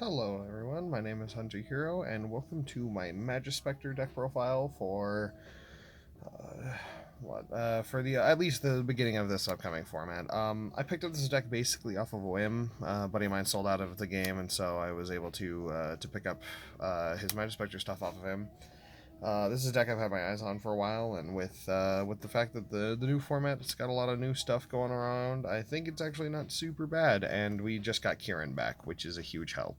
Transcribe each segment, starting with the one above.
Hello everyone, my name is Hunter Hero, and welcome to my Majespector deck profile for for the at least the beginning of this upcoming format. I picked up this deck basically off of a whim. A buddy of mine sold out of the game, and so I was able to pick up his Majespector stuff off of him. This is a deck I've had my eyes on for a while, and with the fact that the new format's got a lot of new stuff going around, I think it's actually not super bad. And we just got Kieran back, which is a huge help.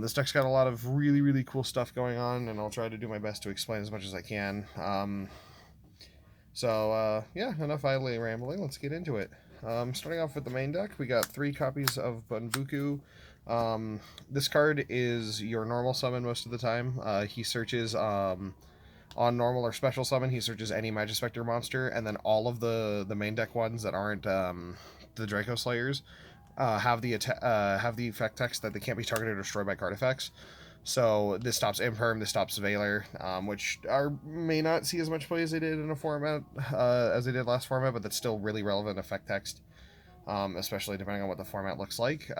This deck's got a lot of really cool stuff going on, and I'll try to do my best to explain as much as I can. Yeah, enough idly rambling. Let's get into it. Starting off with the main deck, we got 3 copies of Bunbuku. This card is your normal summon most of the time. He searches on normal or special summon. He searches any Majespector monster, and then all of the main deck ones that aren't the Draco Slayers have the effect text that they can't be targeted or destroyed by card effects. So this stops Imperm, this stops Valor, which may not see as much play as they did in a format as they did last format, but that's still really relevant effect text, especially depending on what the format looks like.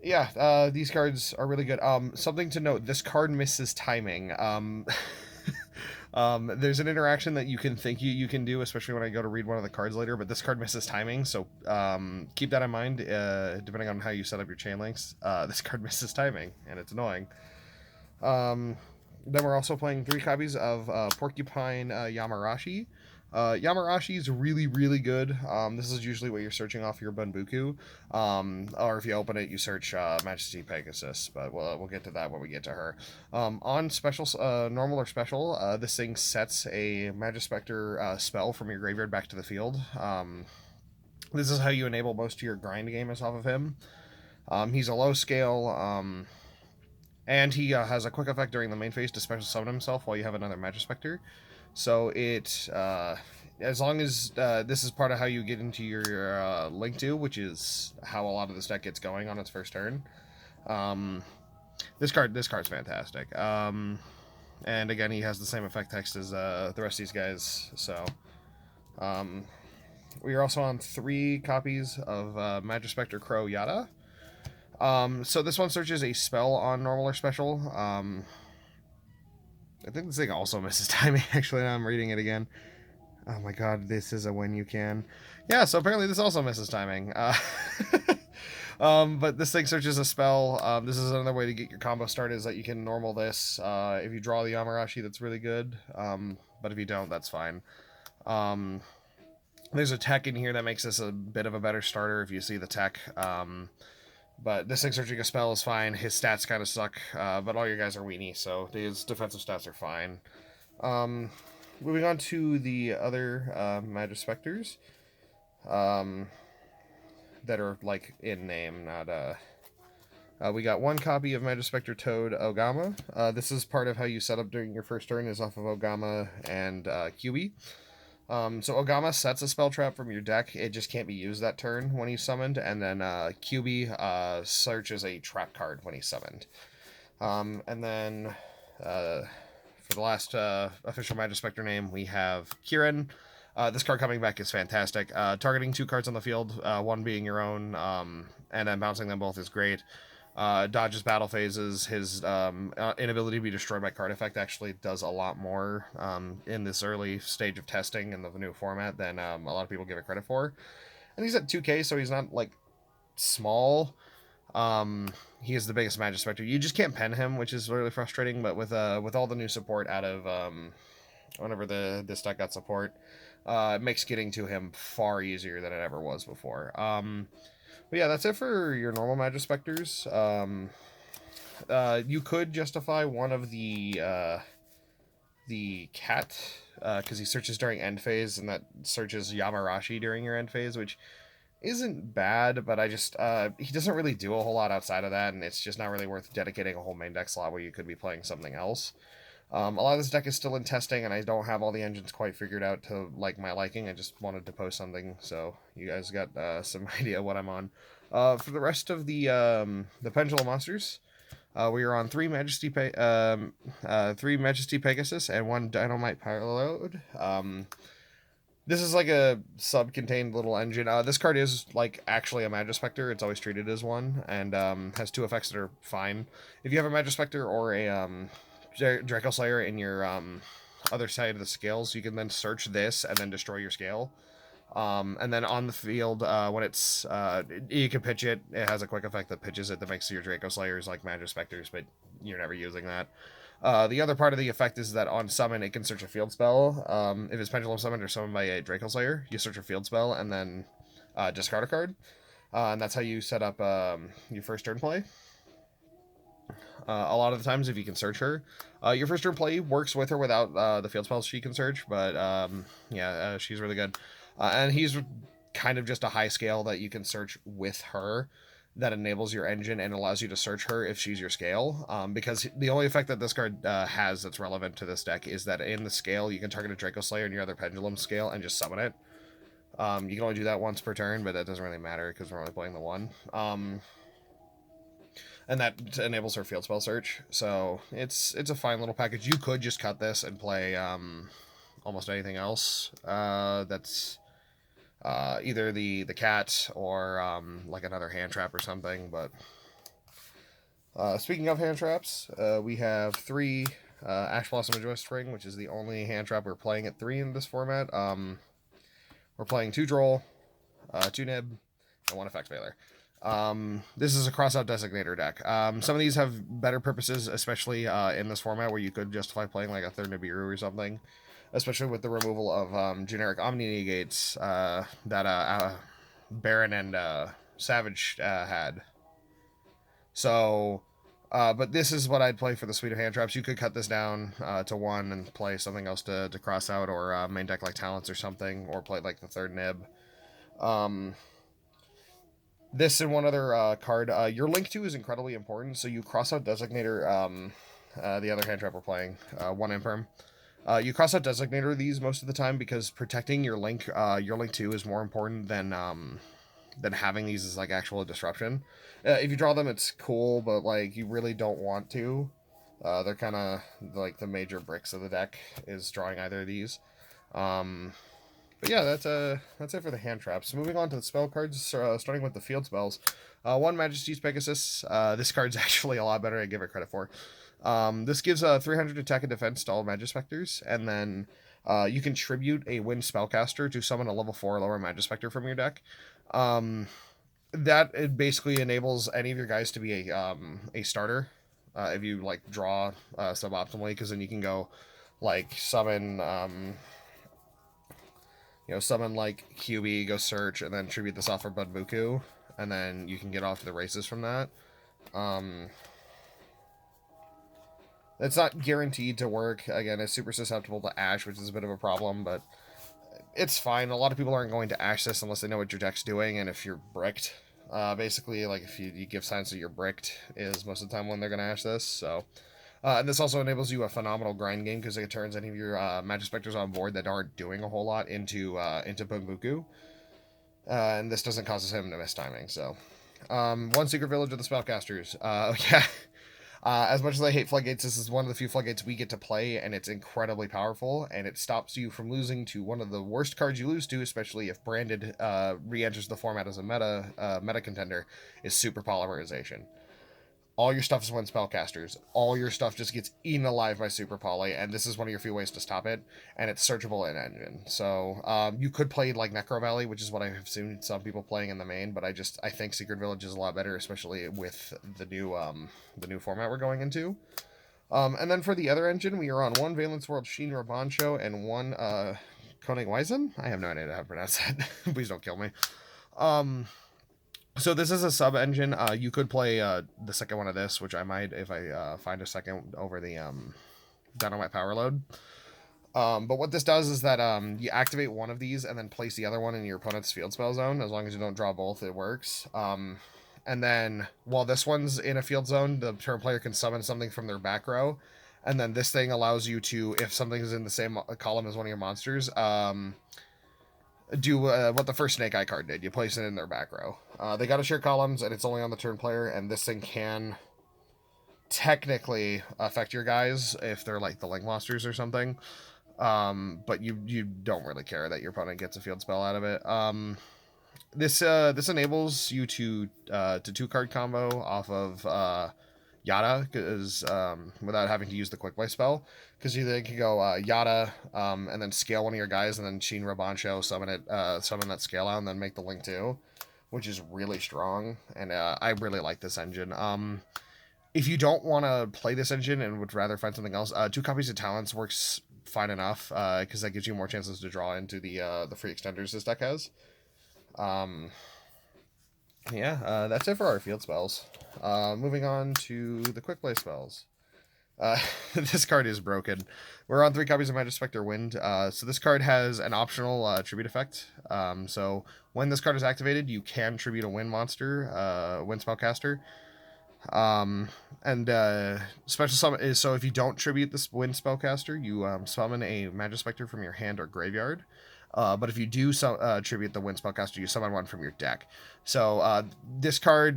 These cards are really good. Something to note: this card misses timing. There's an interaction that you can think you can do, especially when I go to read one of the cards later, but this card misses timing, so keep that in mind, depending on how you set up your chain links. This card misses timing, and it's annoying. Then we're also playing 3 copies of Porcupine Yamarashi. Yamarashi is really good. This is usually what you're searching off your Bunbuku, or if you open it, you search Majesty Pegasus. But we'll get to that when we get to her. On special, normal or special, this thing sets a Majespector spell from your graveyard back to the field. This is how you enable most of your grind game is off of him. He's a low scale. And he has a quick effect during the main phase to special summon himself while you have another Majespector. So as long as this is part of how you get into your Link 2, which is how a lot of this deck gets going on its first turn. This card's fantastic. And again, he has the same effect text as the rest of these guys. So we are also on 3 copies of Majespector Crow Yada. So this one searches a spell on normal or special. I think this thing also misses timing. Actually, now I'm reading it again. Oh my god, this is a when you can. Yeah, so apparently this also misses timing. But this thing searches a spell. This is another way to get your combo started, is that you can normal this. If you draw the Yamarashi, that's really good. But if you don't, that's fine. There's a tech in here that makes this a bit of a better starter if you see the tech. But this thing searching a spell is fine. His stats kind of suck, but all your guys are weenie, so his defensive stats are fine. Moving on to the other Majespectors that are like in name, not we got 1 copy of Majespector Toad Ogama. This is part of how you set up during your first turn, is off of Ogama and QB. So Ogama sets a spell trap from your deck. It just can't be used that turn when he's summoned. And then QB searches a trap card when he's summoned. And then for the last official Majespector name, we have Kieran. This card coming back is fantastic. Targeting 2 cards on the field, one being your own, and then bouncing them both is great. Dodges battle phases. His inability to be destroyed by card effect actually does a lot more in this early stage of testing in the new format than a lot of people give it credit for. And he's at 2K, so he's not like small. He is the biggest Majespector. You just can't pen him, which is really frustrating. But with all the new support out of whenever this deck got support, it makes getting to him far easier than it ever was before. But yeah, that's it for your normal Majespectors. You could justify one of the cat, because he searches during end phase, and that searches Yamarashi during your end phase, which isn't bad, but I just he doesn't really do a whole lot outside of that, and it's just not really worth dedicating a whole main deck slot where you could be playing something else. A lot of this deck is still in testing, and I don't have all the engines quite figured out to like my liking. I just wanted to post something so you guys got some idea what I'm on. For the rest of the Pendulum monsters, we are on 3 Majesty Pegasus and 1 Dynamite Payload. This is like a sub-contained little engine. This card is like actually a Majespector. It's always treated as one, and has two effects that are fine. If you have a Majespector or a Draco Slayer in your other side of the scales, you can then search this and then destroy your scale. And then on the field, when it's you can pitch it. It has a quick effect that pitches it that makes your Draco Slayers like Majespectors, but you're never using that. The other part of the effect is that on summon, it can search a field spell. If it's pendulum summoned or summoned by a Draco Slayer, you search a field spell and then discard a card. And that's how you set up your first turn play. A lot of the times, if you can search her, your first turn play works with or without the field spells she can search, but yeah, she's really good. And he's kind of just a high scale that you can search with her that enables your engine and allows you to search her if she's your scale. Because the only effect that this card has that's relevant to this deck is that in the scale, you can target a Draco Slayer in your other pendulum scale and just summon it. You can only do that once per turn, but that doesn't really matter because we're only playing the one. And that enables her field spell search. So it's a fine little package. You could just cut this and play almost anything else that's either the cat or like another hand trap or something. But speaking of hand traps, we have 3 Ash Blossom and Joy Spring, which is the only hand trap we're playing at 3 in this format. We're playing 2 Droll, 2 Nib, and 1 Effect Veiler. This is a crossout designator deck. Some of these have better purposes, especially in this format where you could justify playing like a third Nibiru or something, especially with the removal of generic Omni negates that Baron and Savage had. So, but this is what I'd play for the suite of hand traps. You could cut this down to 1 and play something else to cross out, or main deck like Talents or something, or play like the third Nib. This and one other card. Your Link 2 is incredibly important, so you cross out Designator, the other hand trap we're playing, 1 Imperm. You cross out Designator these most of the time because protecting your Link 2 is more important than having these as like actual disruption. If you draw them, it's cool, but like you really don't want to. They're kind of like the major bricks of the deck is drawing either of these. But yeah, that's it for the hand traps. Moving on to the spell cards, starting with the field spells. 1 Majesty's Pegasus. This card's actually a lot better than I give it credit for. This gives 300 attack and defense to all Majespectors, and then you can tribute a Wind Spellcaster to summon a level 4 or lower Majespector from your deck. That it basically enables any of your guys to be a starter if you like draw suboptimally, because then you can go like summon summon like QB, go search, and then tribute this off for Budbuku, and then you can get off to the races from that. It's not guaranteed to work. Again, it's super susceptible to Ash, which is a bit of a problem, but it's fine. A lot of people aren't going to Ash this unless they know what your deck's doing, and if you're bricked. Basically, like if you give signs that you're bricked is most of the time when they're going to Ash this, so... and this also enables you a phenomenal grind game because it turns any of your Majespectors on board that aren't doing a whole lot into Bunbuku. And this doesn't cause him to miss timing, so... 1 Secret Village of the Spellcasters. Yeah. As much as I hate floodgates, this is one of the few floodgates we get to play, and it's incredibly powerful, and it stops you from losing to one of the worst cards you lose to, especially if Branded re-enters the format as a meta contender, is Super Polymerization. All your stuff is Wind Spellcasters. All your stuff just gets eaten alive by Super Poly, and this is one of your few ways to stop it, and it's searchable in Engine. So you could play like Necro Valley, which is what I have seen some people playing in the main, but I think Secret Village is a lot better, especially with the new format we're going into. And then for the other engine, we are on 1 Valence World Sheen Rabancho and 1 Koning Weizen. I have no idea how to pronounce that. Please don't kill me. So this is a sub-engine. You could play the second one of this, which I might if I find a second over the Dynamite Power Load. But what this does is that you activate one of these and then place the other one in your opponent's field spell zone. As long as you don't draw both, it works. And then while this one's in a field zone, the turn player can summon something from their back row. And then this thing allows you to, if something is in the same column as one of your monsters, do what the first Snake Eye card did. You place it in their back row. They got to share columns, and it's only on the turn player, and this thing can technically affect your guys if they're like the Link monsters or something. but you don't really care that your opponent gets a field spell out of it. This enables you to 2-card combo off of Yada, because without having to use the quick play spell, because you then can go Yada, and then scale one of your guys, and then Shin Rabancho summon that scale out, and then make the link too, which is really strong, and I really like this engine. If you don't want to play this engine and would rather find something else, 2 copies of Talents works fine enough, because that gives you more chances to draw into the free extenders this deck has. That's it for our field spells. Moving on to the quick play spells. This card is broken. We're on 3 copies of Majespector Wind. So this card has an optional tribute effect. So when this card is activated, you can tribute a wind monster, wind spellcaster. Special summon is, so if you don't tribute this wind spellcaster, you summon a Majespector from your hand or graveyard. But if you do tribute the wind spellcaster, you summon one from your deck. So this card,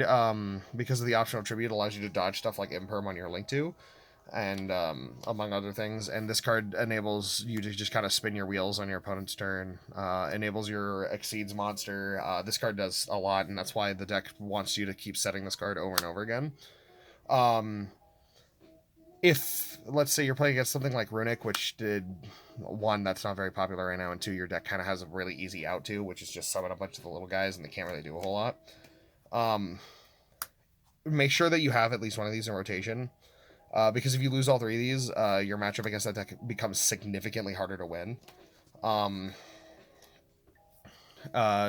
because of the optional tribute, allows you to dodge stuff like Imperm on your Link 2, and among other things. And this card enables you to just kind of spin your wheels on your opponent's turn. Enables your Exceeds monster. This card does a lot, and that's why the deck wants you to keep setting this card over and over again. If, let's say, you're playing against something like Runic, which did, 1, that's not very popular right now, and 2, your deck kind of has a really easy out to, which is just summon a bunch of the little guys, and they can't really do a whole lot. Make sure that you have at least one of these in rotation, because if you lose all 3 of these, your matchup against that deck becomes significantly harder to win.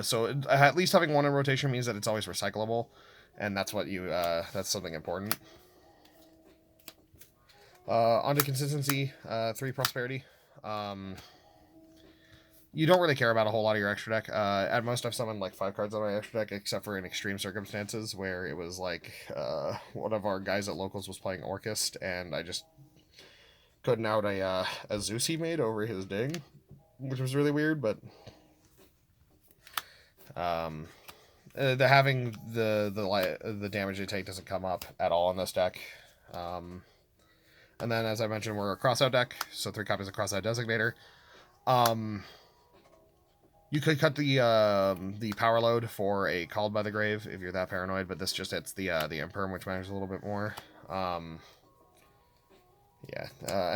So at least having one in rotation means that it's always recyclable, and that's that's something important. On to consistency, 3 prosperity. You don't really care about a whole lot of your extra deck. At most, I've summoned like 5 cards on my extra deck, except for in extreme circumstances where it was like one of our guys at locals was playing Orchist, and I just couldn't out a Zeus he made over his Ding, which was really weird. But having the damage they take doesn't come up at all in this deck. And then, as I mentioned, we're a crossout deck, so 3 copies of Crossout Designator. You could cut the power load for a Called by the Grave if you're that paranoid, but this just hits the Imperm, which matters a little bit more. And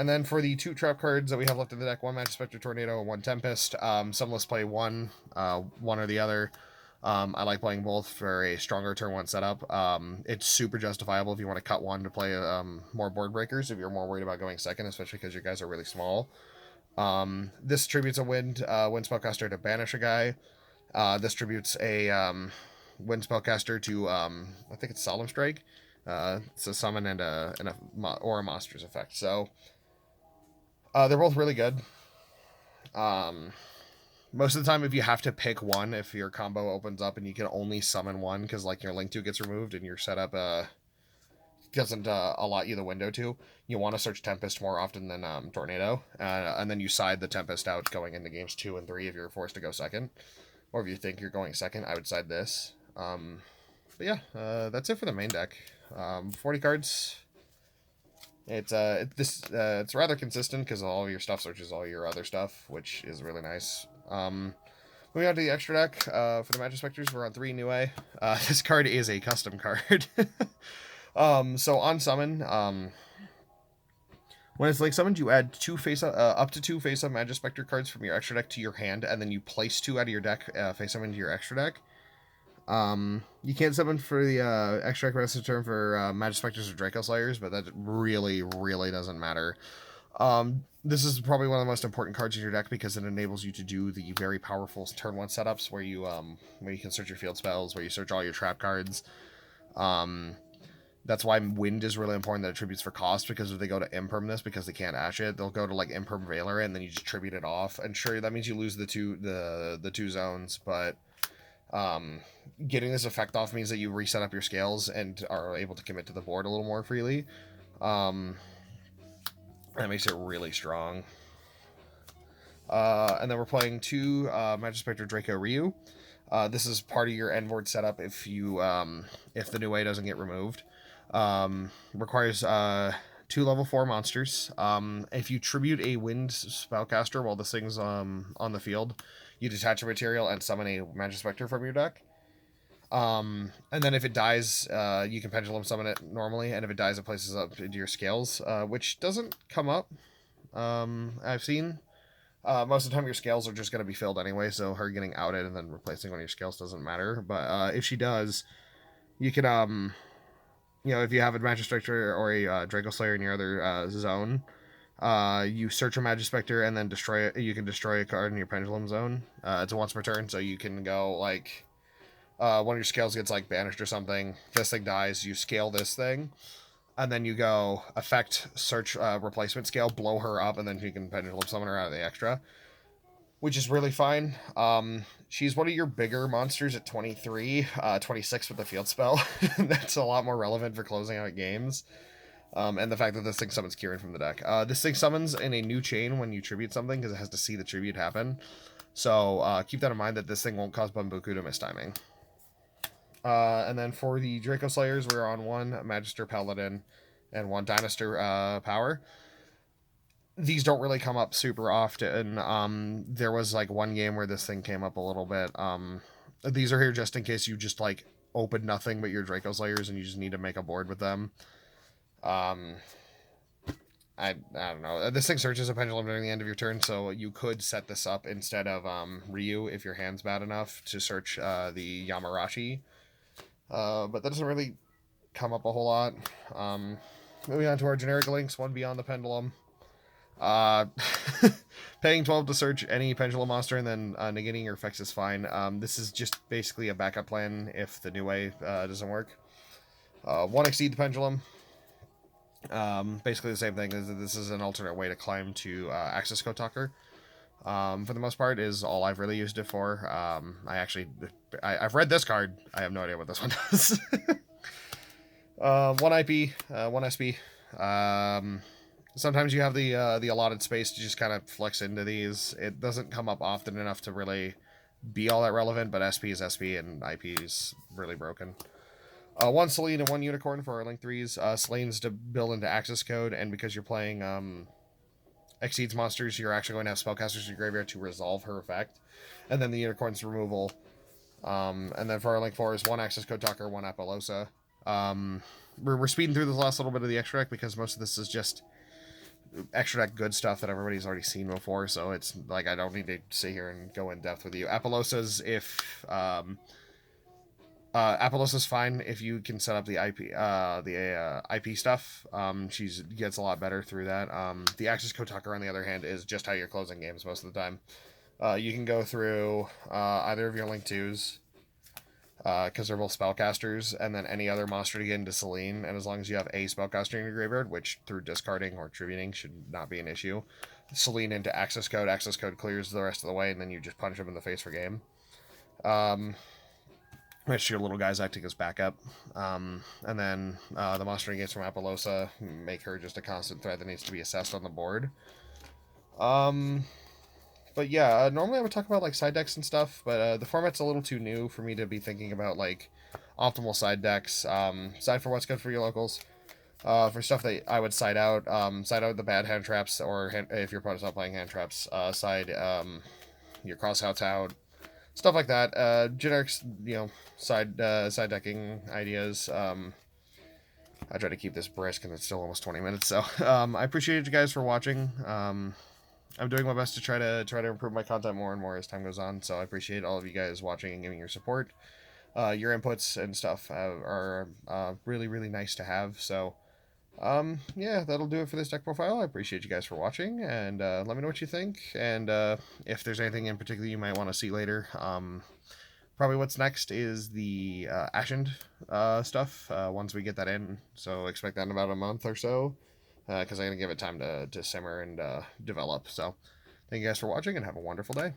then for the 2 trap cards that we have left in the deck, 1 Majespector Tornado and 1 Tempest. Some lists play one or the other. I like playing both for a stronger turn 1 setup. It's super justifiable if you want to cut one to play more board breakers, if you're more worried about going second, especially because your guys are really small. This tributes a wind spellcaster to banish a guy. This tributes a wind spellcaster to I think it's Solemn Strike. It's a summon and a Monster's effect. So they're both really good. Most of the time, if you have to pick one, if your combo opens up and you can only summon one because like your Link 2 gets removed and your setup doesn't allot you the window to, you want to search Tempest more often than Tornado, and then you side the Tempest out going into games 2 and 3 if you're forced to go second, or if you think you're going second, I would side this. That's it for the main deck. 40 cards. It's rather consistent because all of your stuff searches all your other stuff, which is really nice. Moving on to the extra deck, for the Majespectors, we're on 3 New A. This card is a custom card. So on summon, when it's like summoned, you add up to 2 face-up Majespector cards from your extra deck to your hand, and then you place 2 out of your deck face-up into your extra deck. You can't summon for the extra deck rest of the turn for Majespectors or Draco Slayers, but that really, really doesn't matter. This is probably one of the most important cards in your deck because it enables you to do the very powerful turn 1 setups where you can search your field spells, where you search all your trap cards. That's why Wind is really important that it tributes for cost, because if they go to Imperm this because they can't Ash it, they'll go to like Imperm Valor and then you just tribute it off. And sure, that means you lose the two zones, but getting this effect off means that you reset up your scales and are able to commit to the board a little more freely. That makes it really strong. And then we're playing 2 Majespector Draco Ryu. This is part of your end board setup if the New A doesn't get removed. Requires 2 level 4 monsters. If you tribute a wind spellcaster while this thing's on the field, you detach a material and summon a Majespector from your deck. And then if it dies, you can pendulum summon it normally, and if it dies, it places up into your scales, which doesn't come up. I've seen. Most of the time, your scales are just going to be filled anyway, so her getting outed and then replacing one of your scales doesn't matter. But if she does, you can, if you have a Majespector or a Draco Slayer in your other zone, you search a Majespector and then destroy it. You can destroy a card in your pendulum zone. It's once per turn, so you can go like one of your scales gets like banished or something. This thing dies. You scale this thing, and then you go effect search replacement scale, blow her up, and then you can pendulum summon her out of the extra, which is really fine. She's one of your bigger monsters at 23, 26 with the field spell. That's a lot more relevant for closing out games. And the fact that this thing summons Kieran from the deck. This thing summons in a new chain when you tribute something, because it has to see the tribute happen. So keep that in mind, that this thing won't cause Bumbuku to miss timing. And then for the Draco Slayers, we're on 1 Magister Paladin and 1 Dinosaur Power. These don't really come up super often. There was like one game where this thing came up a little bit. These are here just in case you just like open nothing but your Draco Slayers and you just need to make a board with them. I don't know. This thing searches a pendulum during the end of your turn, so you could set this up instead of Ryu if your hand's bad enough to search the Yamarashi. But that doesn't really come up a whole lot. Moving on to our generic links, 1 Beyond the Pendulum. Paying 12 to search any pendulum monster and then negating your effects is fine. This is just basically a backup plan if the new way doesn't work. 1 Exceed the Pendulum. Basically the same thing. This is an alternate way to climb to Access Code Talker. For the most part, is all I've really used it for. I've read this card. I have no idea what this one does. 1 IP, 1 SP. Sometimes you have the allotted space to just kind of flex into these. It doesn't come up often enough to really be all that relevant, but SP is SP and IP is really broken. 1 Selene and 1 Unicorn for our Link 3s. Selene's to build into Access Code, and because you're playing Exceeds monsters, you're actually going to have spellcasters in your graveyard to resolve her effect. And then the Unicorn's removal. And then for our Link 4s, 1 Access Code Talker, 1 Apollosa. We're speeding through this last little bit of the extra deck because most of this is just extra deck good stuff that everybody's already seen before, so it's like I don't need to sit here and go in depth with you. Apollosa's Apollosa's fine if you can set up the IP stuff. She gets a lot better through that. The Access Code Talker, on the other hand, is just how you're closing games most of the time. You can go through either of your Link 2s, because they're both spellcasters, and then any other monster to get into Selene, and as long as you have a spellcaster in your graveyard, which through discarding or tributing should not be an issue, Selene into Access Code clears the rest of the way, and then you just punch them in the face for game. Which your little guys acting as backup. And then the monster gates from Apollosa make her just a constant threat that needs to be assessed on the board. But yeah, normally I would talk about like side decks and stuff, but the format's a little too new for me to be thinking about like optimal side decks. Side for what's good for your locals. For stuff that I would side out the bad hand traps, or if your opponent's not playing hand traps, side your crossouts out. Stuff like that. Generics, side decking ideas. I try to keep this brisk, and it's still almost 20 minutes. So I appreciate you guys for watching. I'm doing my best to try to improve my content more and more as time goes on. So I appreciate all of you guys watching and giving your support. Your inputs and stuff are really, really nice to have. So yeah, that'll do it for this deck profile. I appreciate you guys for watching, and let me know what you think, and if there's anything in particular you might want to see later. Probably what's next is the Ashened stuff, once we get that in, so expect that in about a month or so, because I'm going to give it time to simmer and develop. So thank you guys for watching, and have a wonderful day.